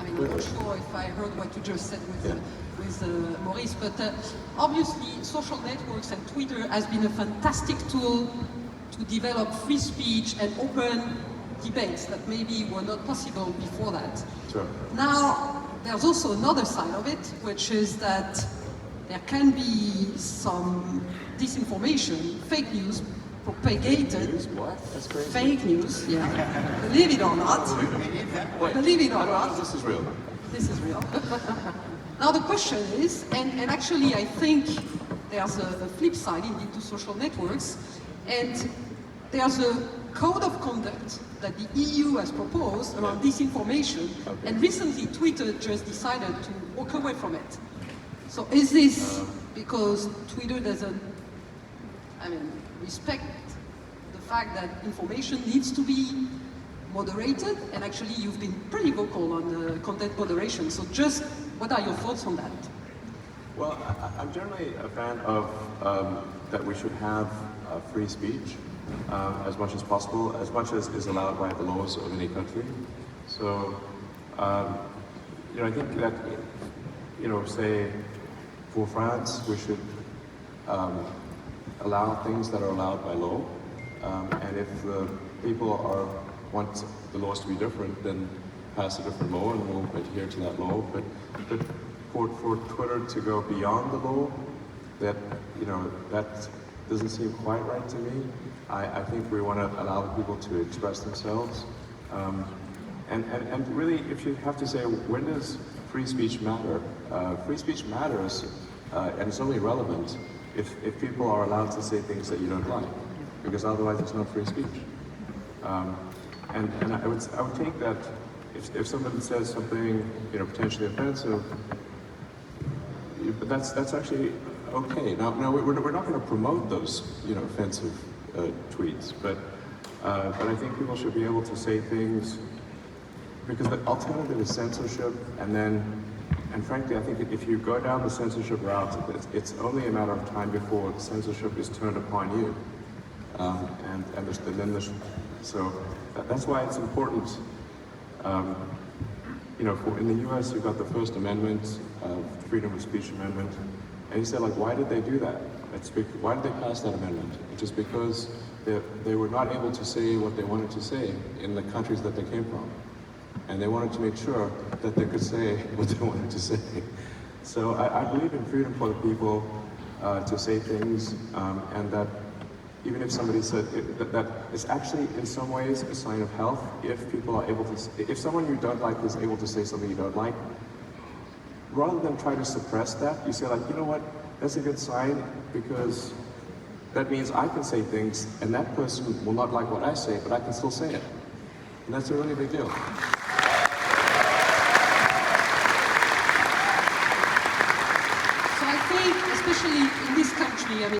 mean, I'm not sure if I heard what you just said with Maurice, but obviously social networks and Twitter has been a fantastic tool to develop free speech and open debates that maybe were not possible before that. Sure. Now, there's also another side of it, which is that there can be some disinformation, fake news, propagated. Fake news? What? That's crazy. Fake news, yeah. Believe it or not. Believe it or not. This is real. This is real. Now the question is, and actually I think there's a flip side indeed to social networks, and there's a code of conduct that the EU has proposed around disinformation, and recently Twitter just decided to walk away from it. So is this because Twitter doesn't, respect the fact that information needs to be moderated? And actually you've been pretty vocal on the content moderation, so just what are your thoughts on that? Well, I'm generally a fan of that we should have free speech as much as possible, as much as is allowed by the laws of any country. So, I think that, say, for France, we should allow things that are allowed by law, and if the people want the laws to be different, then pass a different law and we'll adhere to that law. But for Twitter to go beyond the law, that doesn't seem quite right to me. I think we want to allow the people to express themselves. And really, if you have to say, when does free speech matter? Free speech matters, and it's only relevant if people are allowed to say things that you don't like, because otherwise it's not free speech. And I would take that if somebody says something potentially offensive, but that's actually okay. Now we're not going to promote those offensive tweets, but I think people should be able to say things, because the alternative is censorship, and frankly, I think if you go down the censorship route, it's only a matter of time before censorship is turned upon you. So that's why it's important. In the U.S., you've got the First Amendment, Freedom of Speech Amendment, and you say, why did they do that? Why did they pass that amendment? It's just because they were not able to say what they wanted to say in the countries that they came from. And they wanted to make sure that they could say what they wanted to say. So I believe in freedom for the people to say things, and that even if somebody said that it's actually in some ways a sign of health if people are able to, if someone you don't like is able to say something you don't like, rather than try to suppress that, you say you know what, that's a good sign, because that means I can say things and that person will not like what I say, but I can still say it. And that's a really big deal. So I think, especially in this country,